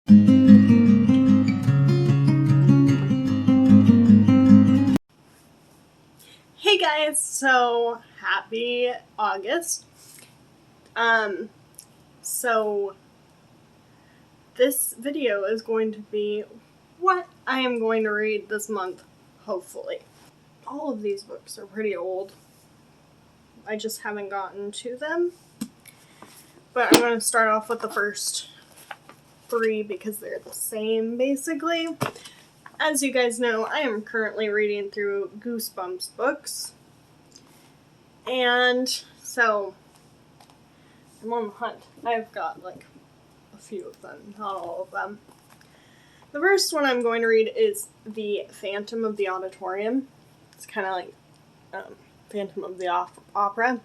Hey guys, so happy August. So this video is going to be what I am going to read this month, hopefully. All of these books are pretty old. I just haven't gotten to them. But I'm going to start off with the first 3 because they're the same, basically. As you guys know, I am currently reading through Goosebumps books. And so, I'm on the hunt. I've got like a few of them, not all of them. The first one I'm going to read is The Phantom of the Auditorium. It's kind of like Phantom of the Opera.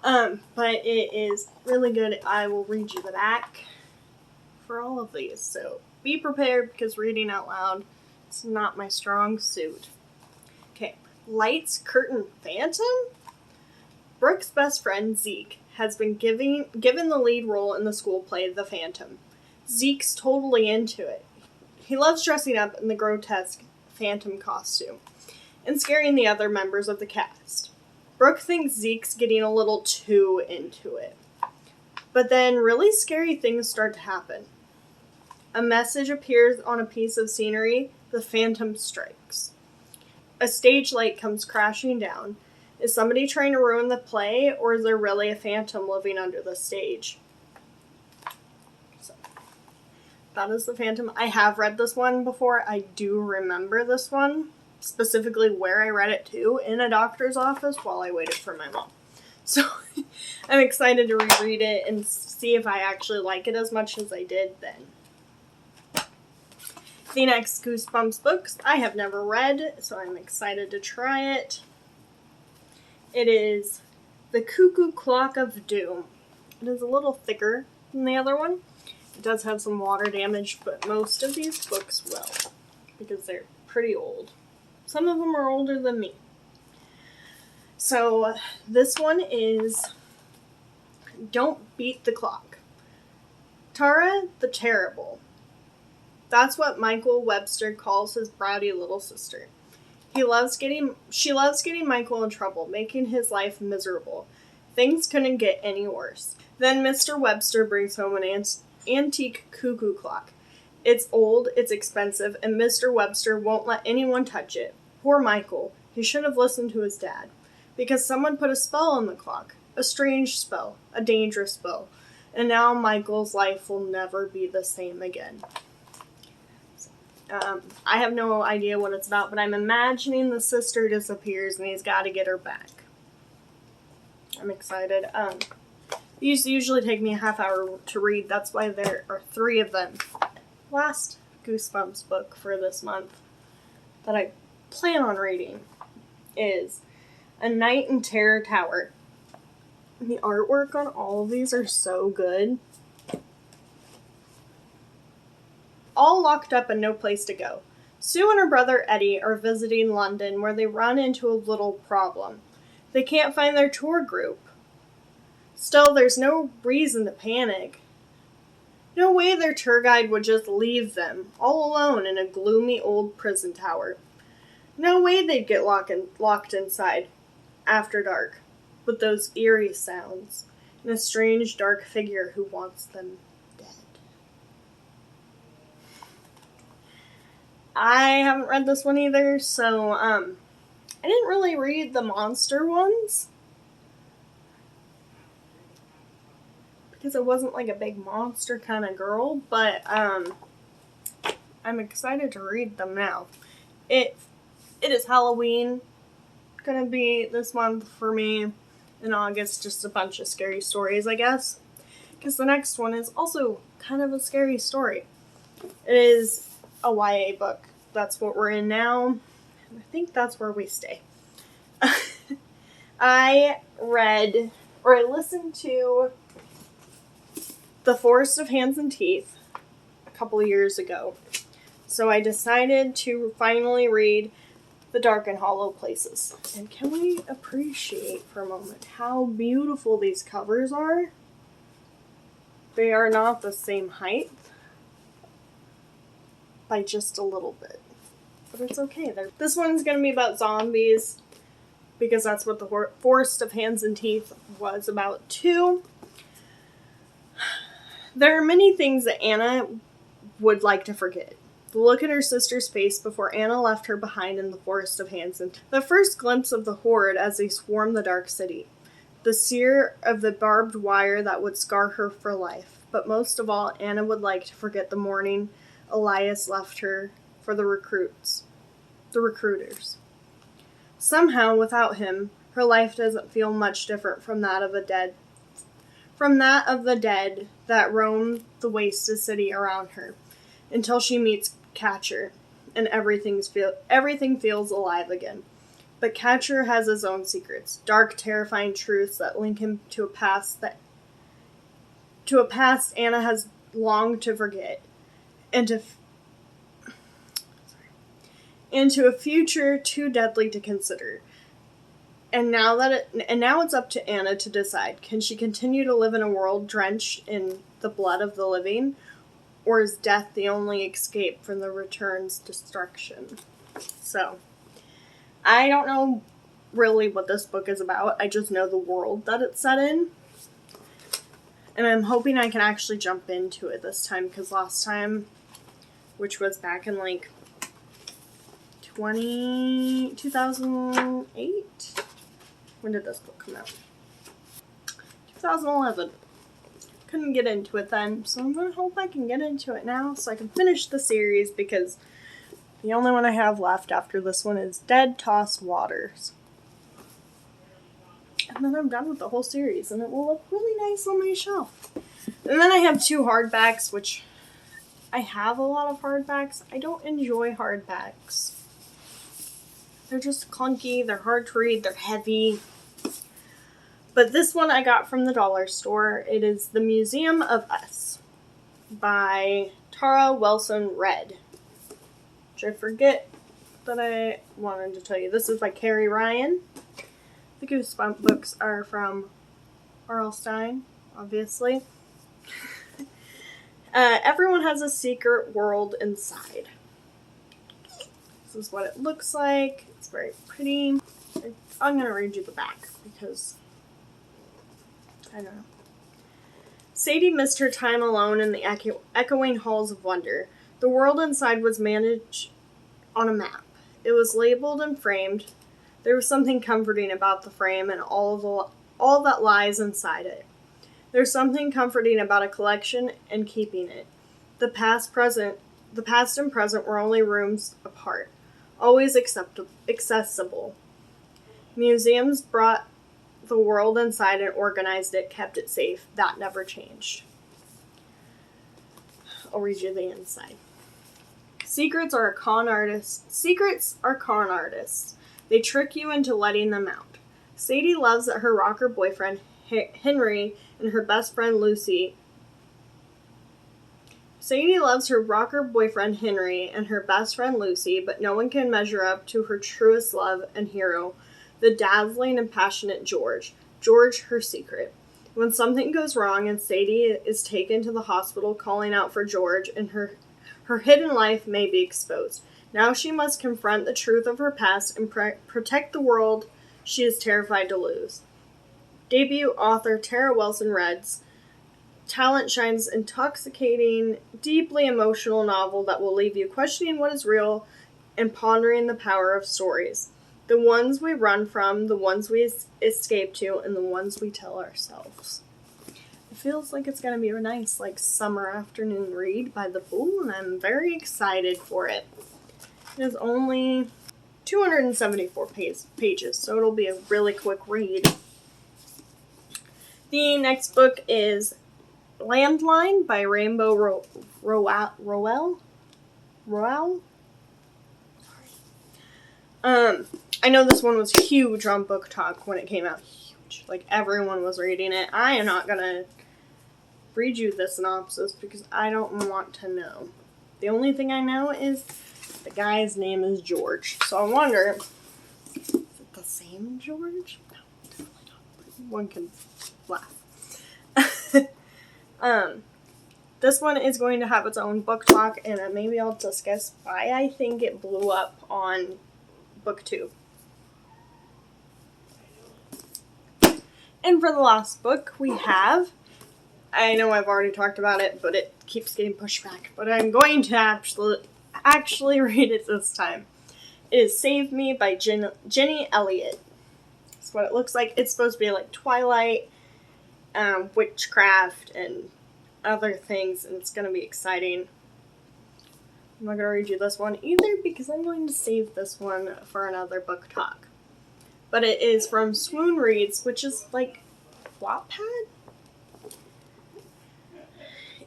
But it is really good. I will read you the back for all of these. So be prepared because reading out loud is not my strong suit. Okay. Lights, Curtain, Phantom? Brooke's best friend, Zeke, has been given the lead role in the school play, The Phantom. Zeke's totally into it. He loves dressing up in the grotesque Phantom costume and scaring the other members of the cast. Brooke thinks Zeke's getting a little too into it. But then really scary things start to happen. A message appears on a piece of scenery. The Phantom strikes. A stage light comes crashing down. Is somebody trying to ruin the play, or is there really a phantom living under the stage? So, that is The Phantom. I have read this one before. I do remember this one, specifically where I read it to, in a doctor's office while I waited for my mom. So, I'm excited to reread it and see if I actually like it as much as I did then. The next Goosebumps books I have never read, so I'm excited to try it. It is The Cuckoo Clock of Doom. It is a little thicker than the other one. It does have some water damage, but most of these books will, because they're pretty old. Some of them are older than me. So this one is Don't Beat the Clock. Tara the Terrible. That's what Michael Webster calls his bratty little sister. She loves getting Michael in trouble, making his life miserable. Things couldn't get any worse. Then Mr. Webster brings home an antique cuckoo clock. It's old, it's expensive, and Mr. Webster won't let anyone touch it. Poor Michael. He should have listened to his dad. Because someone put a spell on the clock. A strange spell. A dangerous spell. And now Michael's life will never be the same again. I have no idea what it's about, but I'm imagining the sister disappears and he's got to get her back. I'm excited. These usually take me a half hour to read. That's why there are 3 of them. Last Goosebumps book for this month that I plan on reading is A Night in Terror Tower. The artwork on all of these are so good. All locked up and no place to go. Sue and her brother Eddie are visiting London where they run into a little problem. They can't find their tour group. Still, there's no reason to panic. No way their tour guide would just leave them, all alone in a gloomy old prison tower. No way they'd get locked inside after dark, with those eerie sounds, and a strange dark figure who wants them dead. I haven't read this one either, so I didn't really read the monster ones. Because I wasn't like a big monster kind of girl, but I'm excited to read them now. It is Halloween, gonna be this month for me. In August, just a bunch of scary stories, I guess. Because the next one is also kind of a scary story. It is a YA book. That's what we're in now. And I think that's where we stay. I listened to The Forest of Hands and Teeth a couple of years ago. So I decided to finally read The Dark and Hollow Places. And can we appreciate for a moment how beautiful these covers are? They are not the same height, by just a little bit. But it's okay. This one's going to be about zombies, because that's what the Forest of Hands and Teeth was about too. There are many things that Anna would like to forget. The look in her sister's face before Anna left her behind in the Forest of Hands and Teeth. The first glimpse of the horde as they swarmed the dark city. The sear of the barbed wire that would scar her for life. But most of all, Anna would like to forget the morning Elias left her for the recruiters. Somehow, without him, her life doesn't feel much different from that of the dead. That roam the wasted city around her, until she meets Catcher, and everything feels alive again. But Catcher has his own secrets, dark, terrifying truths that link him to a past Anna has longed to forget, and to a future too deadly to consider. And now it's up to Anna to decide. Can she continue to live in a world drenched in the blood of the living, or is death the only escape from the return's destruction? So, I don't know really what this book is about. I just know the world that it's set in. And I'm hoping I can actually jump into it this time, because last time, which was back in like 2008? When did this book come out? 2011. Couldn't get into it then, so I'm going to hope I can get into it now so I can finish the series, because the only one I have left after this one is Dead Tossed Waters. And then I'm done with the whole series, and it will look really nice on my shelf. And then I have 2 hardbacks, which I have a lot of hardbacks. I don't enjoy hardbacks. They're just clunky, they're hard to read, they're heavy. But this one I got from the dollar store. It is The Museum of Us by Tara Wilson Red. Which I forget that I wanted to tell you. This is by Carrie Ryan. The Goosebump books are from R.L. Stine, obviously. Everyone has a secret world inside. This is what it looks like. It's very pretty. I'm going to read you the back because I don't know. Sadie missed her time alone in the echoing halls of wonder. The world inside was managed on a map. It was labeled and framed. There was something comforting about the frame and all that lies inside it. There's something comforting about a collection and keeping it. The past and present were only rooms apart, always accessible. Museums brought the world inside and organized it, kept it safe. That never changed. I'll read you the inside. Secrets are con artists. They trick you into letting them out. Sadie loves that her rocker boyfriend, Henry, and her best friend, Lucy. Sadie loves her rocker boyfriend, Henry, and her best friend, Lucy, but no one can measure up to her truest love and hero, the dazzling and passionate George. George, her secret. When something goes wrong and Sadie is taken to the hospital calling out for George, and her hidden life may be exposed. Now she must confront the truth of her past and protect the world she is terrified to lose. Debut author Tara Wilson Red's talent shines intoxicating, deeply emotional novel that will leave you questioning what is real and pondering the power of stories. The ones we run from, the ones we escape to, and the ones we tell ourselves. It feels like it's going to be a nice, summer afternoon read by the pool, and I'm very excited for it. It is only 274 pages, so it'll be a really quick read. The next book is Landline by Rainbow Rowell? I know this one was huge on Book Talk when it came out. Huge. Everyone was reading it. I am not gonna read you the synopsis because I don't want to know. The only thing I know is the guy's name is George. So I wonder, is it the same George? No, definitely not. One can laugh. This one is going to have its own book talk, and maybe I'll discuss why I think it blew up on BookTube. And for the last book we have, I know I've already talked about it, but it keeps getting pushed back, but I'm going to actually read it this time. It is Save Me by Jenny Elliott. That's what it looks like. It's supposed to be like Twilight, witchcraft, and other things, and it's going to be exciting. I'm not going to read you this one either because I'm going to save this one for another book talk. But it is from Swoon Reads, which is like Wattpad?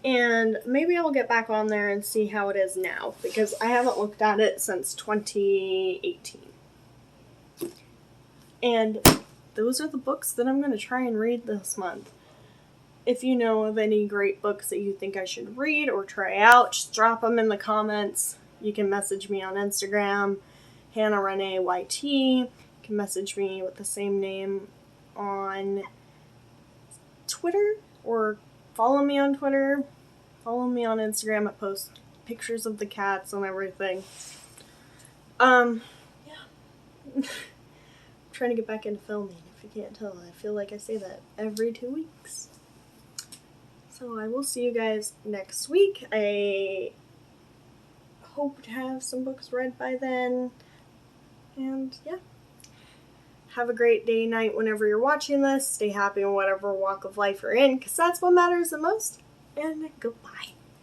And maybe I'll get back on there and see how it is now, because I haven't looked at it since 2018. And those are the books that I'm going to try and read this month. If you know of any great books that you think I should read or try out, just drop them in the comments. You can message me on Instagram, Hannah Renee YT. You can message me with the same name on Twitter, or follow me on Twitter. Follow me on Instagram. I post pictures of the cats and everything. Yeah. Trying to get back into filming, if you can't tell. I feel like I say that every 2 weeks. So I will see you guys next week. I hope to have some books read by then. And yeah. Have a great day, night, whenever you're watching this. Stay happy in whatever walk of life you're in, because that's what matters the most. And goodbye.